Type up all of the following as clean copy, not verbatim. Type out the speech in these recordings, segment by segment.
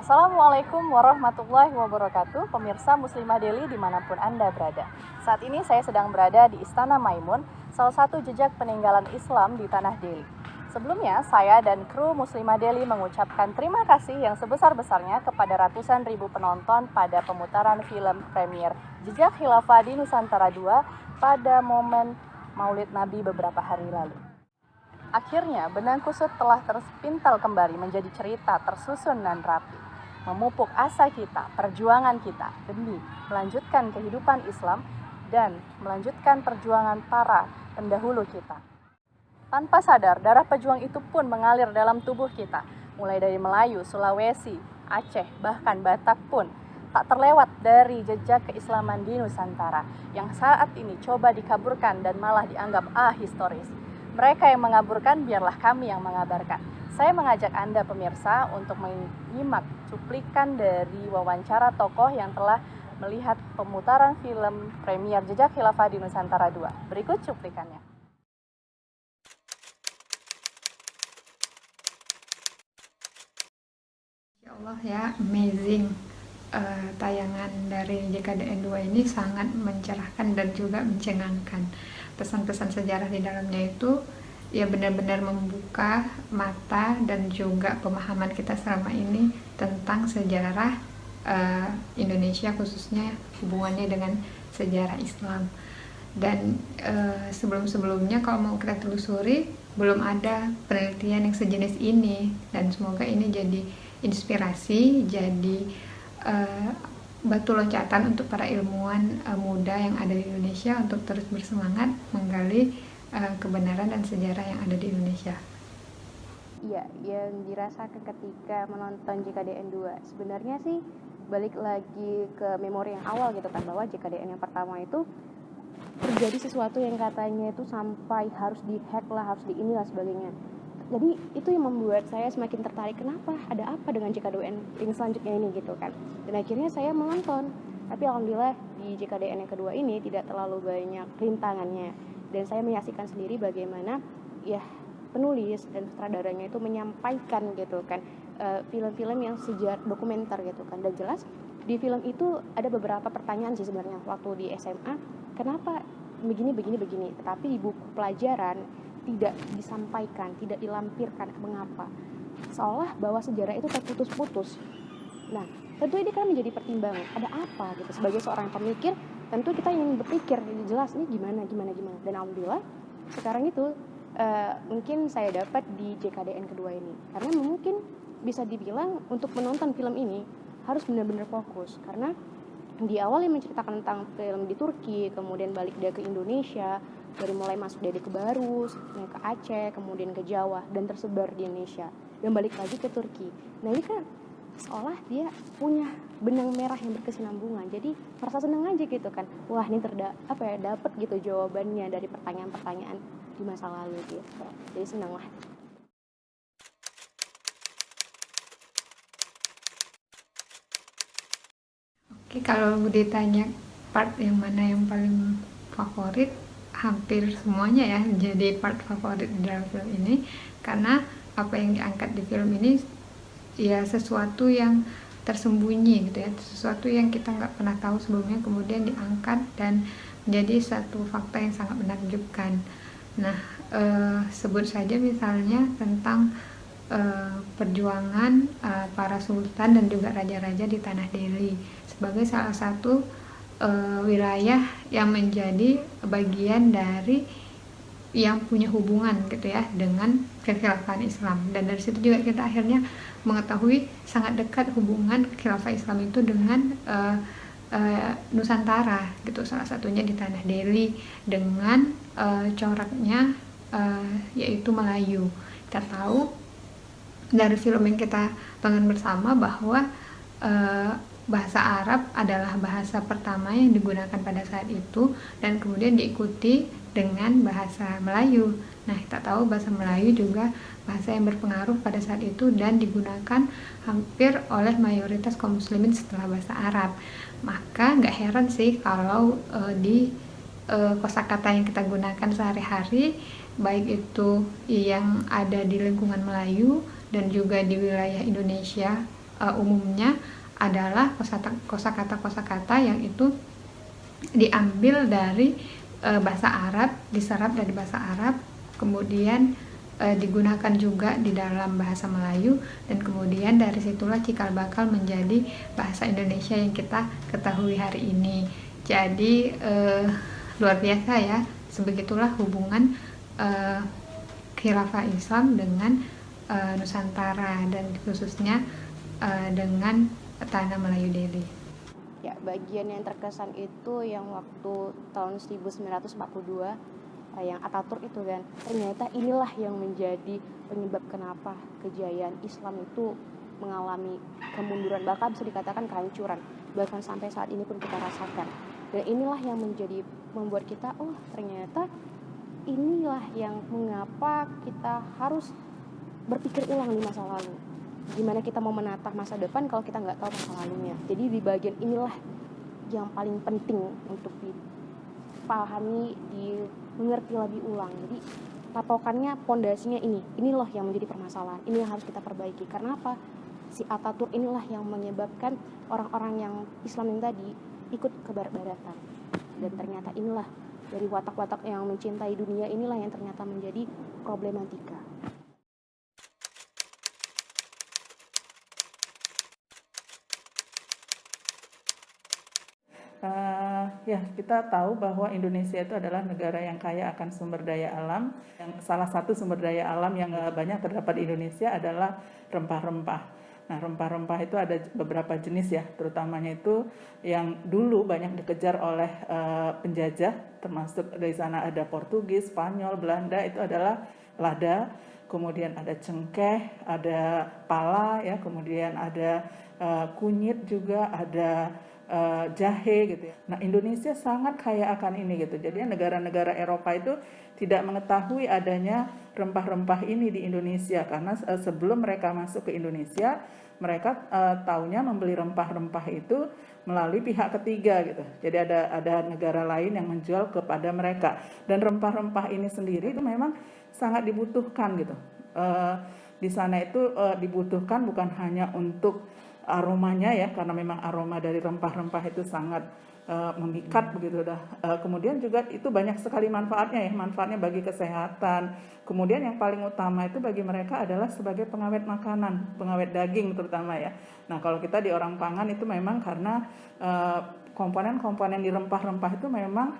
Assalamualaikum warahmatullahi wabarakatuh, pemirsa Muslimah Delhi dimanapun Anda berada. Saat ini saya sedang berada di Istana Maimun, salah satu jejak peninggalan Islam di Tanah Delhi. Sebelumnya, saya dan kru Muslimah Delhi mengucapkan terima kasih yang sebesar-besarnya kepada ratusan ribu penonton pada pemutaran film premier Jejak Khilafah di Nusantara II pada momen Maulid Nabi beberapa hari lalu. Akhirnya, Benang Kusut telah terpintal kembali menjadi cerita tersusun dan rapi, memupuk asa kita, perjuangan kita demi melanjutkan kehidupan Islam dan melanjutkan perjuangan para pendahulu kita. Tanpa sadar, darah pejuang itu pun mengalir dalam tubuh kita, mulai dari Melayu, Sulawesi, Aceh, bahkan Batak pun tak terlewat dari jejak keislaman di Nusantara yang saat ini coba dikaburkan dan malah dianggap ahistoris. Mereka yang mengaburkan, biarlah kami yang mengabarkan. Saya mengajak Anda pemirsa untuk menyimak cuplikan dari wawancara tokoh yang telah melihat pemutaran film premier Jejak Khilafah di Nusantara II. Berikut cuplikannya. Ya Allah ya, amazing. Tayangan dari JKDN 2 ini sangat mencerahkan dan juga mencengangkan. Pesan-pesan sejarah di dalamnya itu ya benar-benar membuka mata dan juga pemahaman kita selama ini tentang sejarah Indonesia, khususnya hubungannya dengan sejarah Islam. Dan sebelum-sebelumnya kalau mau kita telusuri belum ada penelitian yang sejenis ini, dan semoga ini jadi inspirasi, jadi batu loncatan untuk para ilmuwan muda yang ada di Indonesia untuk terus bersemangat menggali kebenaran dan sejarah yang ada di Indonesia. Iya, yang dirasakan ketika menonton JKDN 2 sebenarnya sih balik lagi ke memori yang awal gitu kan, bahwa JKDN yang pertama itu terjadi sesuatu yang katanya itu sampai harus dihack lah, harus di inilah sebagainya. Jadi itu yang membuat saya semakin tertarik, kenapa, ada apa dengan JKDN yang selanjutnya ini gitu kan. Dan akhirnya saya menonton, tapi alhamdulillah di JKDN yang kedua ini tidak terlalu banyak rintangannya. Dan saya menyaksikan sendiri bagaimana ya penulis dan sutradaranya itu menyampaikan gitu kan film-film yang sejarah dokumenter gitu kan. Dan jelas di film itu ada beberapa pertanyaan sih sebenarnya waktu di SMA, kenapa begini, tetapi di buku pelajaran tidak disampaikan, tidak dilampirkan mengapa. Seolah bahwa sejarah itu terputus-putus. Nah, tentu ini kan menjadi pertimbangan. Ada apa gitu? Sebagai seorang pemikir, tentu kita ingin berpikir, jelas ini gimana. Dan alhamdulillah sekarang itu mungkin saya dapat di JKDN kedua ini. Karena mungkin bisa dibilang untuk menonton film ini harus benar-benar fokus. Karena di awal yang menceritakan tentang film di Turki, kemudian balik dia ke Indonesia, dari mulai masuk dari ke Barus, naik ke Aceh, kemudian ke Jawa, dan tersebar di Indonesia, dan balik lagi ke Turki. Nah ini kan seolah dia punya benang merah yang berkesinambungan, jadi merasa senang aja gitu kan. Wah ini dapat gitu jawabannya dari pertanyaan-pertanyaan di masa lalu gitu. Jadi senang lah. Oke, kalau ditanya part yang mana yang paling favorit, hampir semuanya ya jadi part favorit di dalam film ini, karena apa yang diangkat di film ini ya sesuatu yang tersembunyi gitu ya, sesuatu yang kita nggak pernah tahu sebelumnya kemudian diangkat dan menjadi satu fakta yang sangat menakjubkan. Nah, sebut saja misalnya tentang perjuangan para sultan dan juga raja-raja di Tanah Delhi sebagai salah satu wilayah yang menjadi bagian dari yang punya hubungan gitu ya dengan kekhilafahan Islam. Dan dari situ juga kita akhirnya mengetahui sangat dekat hubungan khilafah Islam itu dengan Nusantara gitu, salah satunya di Tanah Delhi dengan coraknya yaitu Melayu. Kita tahu dari film yang kita tonton bersama bahwa bahasa Arab adalah bahasa pertama yang digunakan pada saat itu, dan kemudian diikuti dengan bahasa Melayu. Nah, kita tahu bahasa Melayu juga bahasa yang berpengaruh pada saat itu dan digunakan hampir oleh mayoritas kaum muslimin setelah bahasa Arab. Maka nggak heran sih kalau di kosakata yang kita gunakan sehari-hari, baik itu yang ada di lingkungan Melayu dan juga di wilayah Indonesia umumnya adalah kosakata yang itu diambil dari bahasa Arab, diserap dari bahasa Arab, kemudian digunakan juga di dalam bahasa Melayu, dan kemudian dari situlah cikal bakal menjadi bahasa Indonesia yang kita ketahui hari ini. Jadi luar biasa ya, sebegitulah hubungan khilafah Islam dengan Nusantara, dan khususnya dengan tanah Melayu Deli. Ya, bagian yang terkesan itu yang waktu tahun 1942 yang Ataturk itu kan, ternyata inilah yang menjadi penyebab kenapa kejayaan Islam itu mengalami kemunduran, bahkan bisa dikatakan kehancuran, bahkan sampai saat ini pun kita rasakan. Dan inilah yang membuat kita, oh ternyata inilah yang mengapa kita harus berpikir ulang di masa lalu. Gimana kita mau menatap masa depan kalau kita nggak tahu masa lalunya. Jadi di bagian inilah yang paling penting untuk dipahami, mengerti lebih ulang. Jadi patokannya, pondasinya ini loh yang menjadi permasalahan, ini yang harus kita perbaiki. Karena apa? Si Ataturk inilah yang menyebabkan orang-orang yang Islam yang tadi ikut ke barat-baratan. Dan ternyata inilah dari watak-watak yang mencintai dunia inilah yang ternyata menjadi problematika. Ya, kita tahu bahwa Indonesia itu adalah negara yang kaya akan sumber daya alam. Yang salah satu sumber daya alam yang banyak terdapat di Indonesia adalah rempah-rempah. Nah, rempah-rempah itu ada beberapa jenis ya, terutamanya itu yang dulu banyak dikejar oleh penjajah, termasuk dari sana ada Portugis, Spanyol, Belanda, itu adalah lada, kemudian ada cengkeh, ada pala ya, kemudian ada kunyit juga, ada jahe gitu ya. Nah, Indonesia sangat kaya akan ini gitu. Jadi negara-negara Eropa itu tidak mengetahui adanya rempah-rempah ini di Indonesia, karena sebelum mereka masuk ke Indonesia, mereka taunya membeli rempah-rempah itu melalui pihak ketiga gitu. Jadi ada negara lain yang menjual kepada mereka, dan rempah-rempah ini sendiri itu memang sangat dibutuhkan gitu. Di sana itu dibutuhkan bukan hanya untuk aromanya ya, karena memang aroma dari rempah-rempah itu sangat memikat begitu dah. Kemudian juga itu banyak sekali manfaatnya ya, manfaatnya bagi kesehatan. Kemudian yang paling utama itu bagi mereka adalah sebagai pengawet makanan, pengawet daging terutama ya. Nah, kalau kita di orang pangan itu memang karena komponen-komponen di rempah-rempah itu memang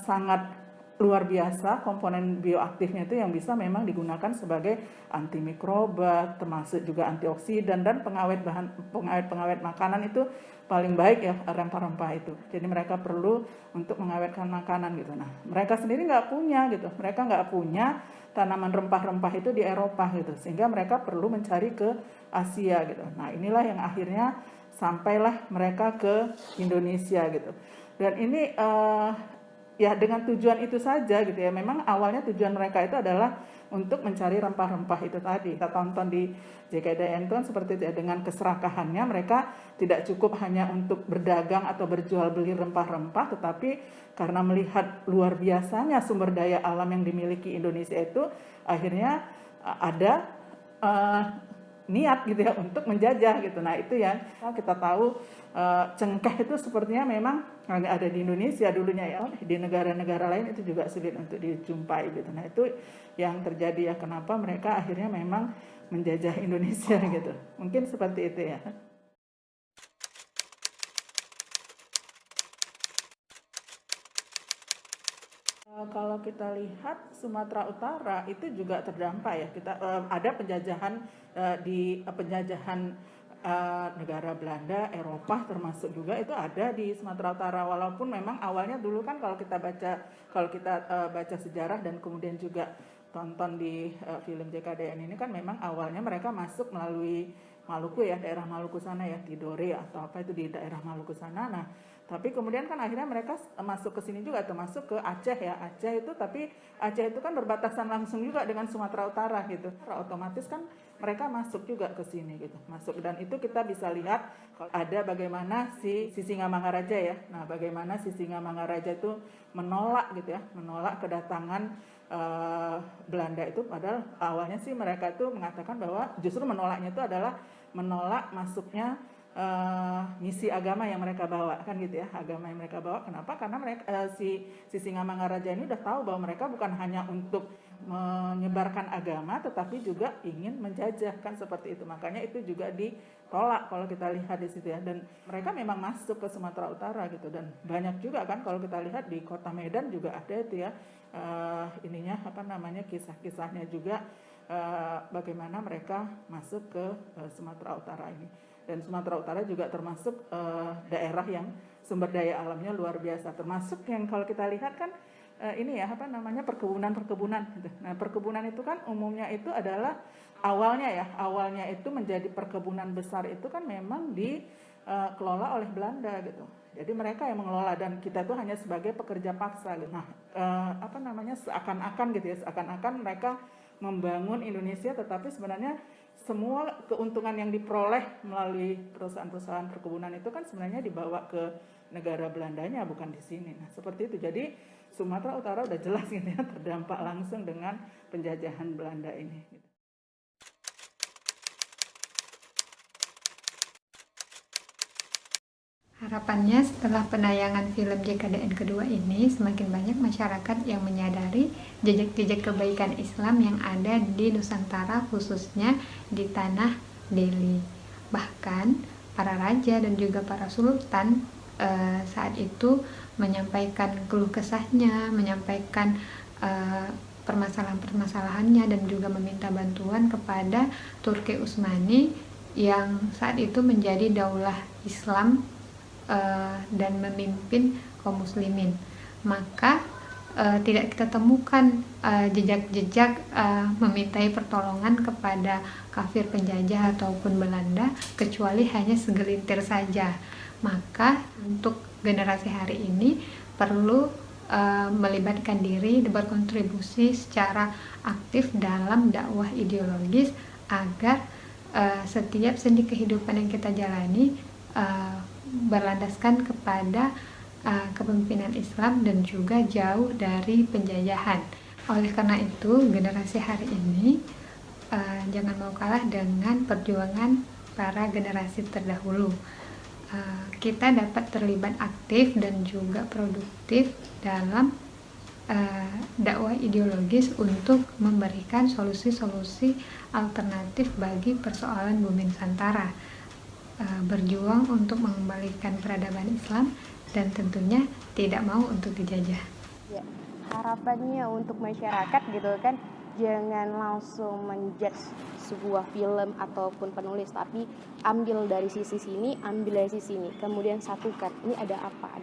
sangat luar biasa, komponen bioaktifnya itu yang bisa memang digunakan sebagai antimikroba, termasuk juga antioksidan, dan pengawet makanan itu paling baik ya rempah-rempah itu. Jadi mereka perlu untuk mengawetkan makanan gitu. Nah, mereka sendiri nggak punya gitu, mereka nggak punya tanaman rempah-rempah itu di Eropa gitu, sehingga mereka perlu mencari ke Asia gitu. Nah, inilah yang akhirnya sampailah mereka ke Indonesia gitu. Dan ini ya dengan tujuan itu saja gitu ya. Memang awalnya tujuan mereka itu adalah untuk mencari rempah-rempah itu tadi. Kita tonton di JKDN itu kan seperti itu ya, dengan keserakahannya mereka tidak cukup hanya untuk berdagang atau berjual beli rempah-rempah, tetapi karena melihat luar biasanya sumber daya alam yang dimiliki Indonesia itu, akhirnya ada niat gitu ya untuk menjajah gitu. Nah, itu ya kita tahu cengkeh itu sepertinya memang hanya ada di Indonesia dulunya ya, di negara-negara lain itu juga sulit untuk dijumpai gitu. Nah, itu yang terjadi ya, kenapa mereka akhirnya memang menjajah Indonesia gitu. Mungkin seperti itu ya. Kalau kita lihat Sumatera Utara itu juga terdampak ya. Kita ada penjajahan negara Belanda, Eropa termasuk juga itu ada di Sumatera Utara. Walaupun memang awalnya dulu kan kalau kita baca sejarah dan kemudian juga tonton di film JKDN ini kan memang awalnya mereka masuk melalui Maluku ya, daerah Maluku sana ya, Tidore atau apa itu di daerah Maluku sana. Nah, tapi kemudian kan akhirnya mereka masuk ke sini juga, termasuk ke Aceh ya. Aceh itu, tapi Aceh itu kan berbatasan langsung juga dengan Sumatera Utara gitu. Otomatis kan mereka masuk juga ke sini gitu, masuk. Dan itu kita bisa lihat ada bagaimana si Singamangaraja ya. Nah, bagaimana si Singamangaraja itu menolak gitu ya, menolak kedatangan Belanda itu, padahal awalnya sih mereka itu mengatakan bahwa justru menolaknya itu adalah menolak masuknya misi agama yang mereka bawa, kan gitu ya, agama yang mereka bawa. Kenapa? Karena mereka si Singamangaraja ini udah tahu bahwa mereka bukan hanya untuk menyebarkan agama, tetapi juga ingin menjajah, kan seperti itu. Makanya itu juga ditolak kalau kita lihat di situ ya. Dan mereka memang masuk ke Sumatera Utara gitu, dan banyak juga kan kalau kita lihat di Kota Medan juga ada itu ya, kisah-kisahnya juga bagaimana mereka masuk ke Sumatera Utara ini. Dan Sumatera Utara juga termasuk daerah yang sumber daya alamnya luar biasa, termasuk yang kalau kita lihat kan perkebunan gitu. Nah, perkebunan itu kan umumnya itu adalah awalnya itu menjadi perkebunan besar itu kan memang dikelola oleh Belanda gitu. Jadi mereka yang mengelola, dan kita itu hanya sebagai pekerja paksa gitu. Nah, seakan-akan gitu ya, seakan-akan mereka membangun Indonesia, tetapi sebenarnya semua keuntungan yang diperoleh melalui perusahaan-perusahaan perkebunan itu kan sebenarnya dibawa ke negara Belandanya, bukan di sini. Nah, seperti itu. Jadi Sumatera Utara udah jelas gitu ya, terdampak langsung dengan penjajahan Belanda ini. Harapannya setelah penayangan film JKDN kedua ini, semakin banyak masyarakat yang menyadari jejak-jejak kebaikan Islam yang ada di Nusantara, khususnya di Tanah Deli. Bahkan para raja dan juga para sultan saat itu menyampaikan keluh kesahnya, menyampaikan permasalahan-permasalahannya, dan juga meminta bantuan kepada Turki Utsmani yang saat itu menjadi daulah Islam dan memimpin kaum muslimin. Maka tidak kita temukan jejak-jejak memintai pertolongan kepada kafir penjajah ataupun Belanda, kecuali hanya segelintir saja. Maka untuk generasi hari ini perlu melibatkan diri, berkontribusi secara aktif dalam dakwah ideologis agar setiap sendi kehidupan yang kita jalani berlandaskan kepada kepemimpinan Islam dan juga jauh dari penjajahan. Oleh karena itu, generasi hari ini jangan mau kalah dengan perjuangan para generasi terdahulu. Kita dapat terlibat aktif dan juga produktif dalam dakwah ideologis untuk memberikan solusi-solusi alternatif bagi persoalan bumi Nusantara. Berjuang untuk mengembalikan peradaban Islam dan tentunya tidak mau untuk dijajah. Ya, harapannya untuk masyarakat gitu kan, jangan langsung menjudge sebuah film ataupun penulis, tapi ambil dari sisi sini, ambil dari sisi ini, kemudian satukan, ini ada apa,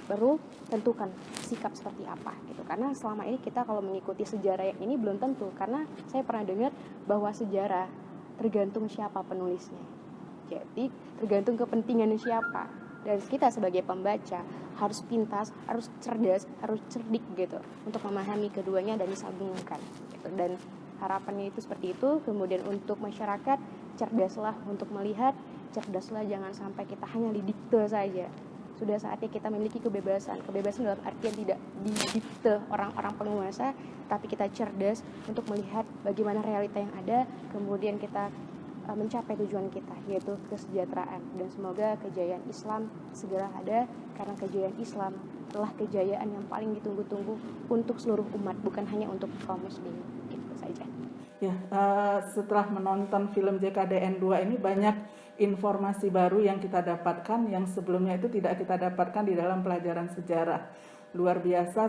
baru tentukan sikap seperti apa gitu. Karena selama ini kita kalau mengikuti sejarah yang ini belum tentu, karena saya pernah dengar bahwa sejarah tergantung siapa penulisnya. Jadi tergantung kepentingan siapa, dan kita sebagai pembaca harus pintas, harus cerdas, harus cerdik gitu untuk memahami keduanya dan disambungkan gitu. Dan harapannya itu seperti itu. Kemudian untuk masyarakat, cerdaslah untuk melihat, cerdaslah jangan sampai kita hanya didikte saja. Sudah saatnya kita memiliki kebebasan dalam artian tidak didikte orang-orang penguasa, tapi kita cerdas untuk melihat bagaimana realita yang ada, kemudian kita mencapai tujuan kita, yaitu kesejahteraan. Dan semoga kejayaan Islam segera ada, karena kejayaan Islam adalah kejayaan yang paling ditunggu-tunggu untuk seluruh umat, bukan hanya untuk kaum muslim. Itu saja. Ya, setelah menonton film JKDN 2 ini banyak informasi baru yang kita dapatkan yang sebelumnya itu tidak kita dapatkan di dalam pelajaran sejarah. Luar biasa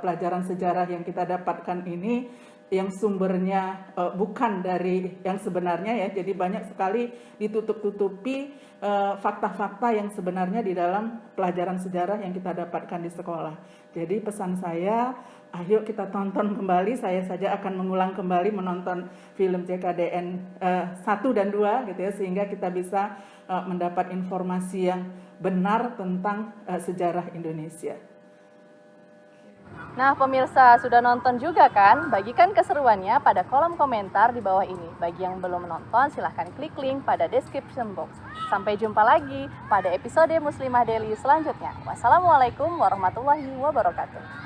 pelajaran sejarah yang kita dapatkan ini yang sumbernya bukan dari yang sebenarnya ya. Jadi banyak sekali ditutup-tutupi fakta-fakta yang sebenarnya di dalam pelajaran sejarah yang kita dapatkan di sekolah. Jadi pesan saya, ayo kita tonton kembali. Saya saja akan mengulang kembali menonton film JKDN 1 dan 2 gitu ya, sehingga kita bisa mendapat informasi yang benar tentang sejarah Indonesia. Nah, pemirsa sudah nonton juga kan? Bagikan keseruannya pada kolom komentar di bawah ini. Bagi yang belum menonton, silahkan klik link pada description box. Sampai jumpa lagi pada episode Muslimah Daily selanjutnya. Wassalamualaikum warahmatullahi wabarakatuh.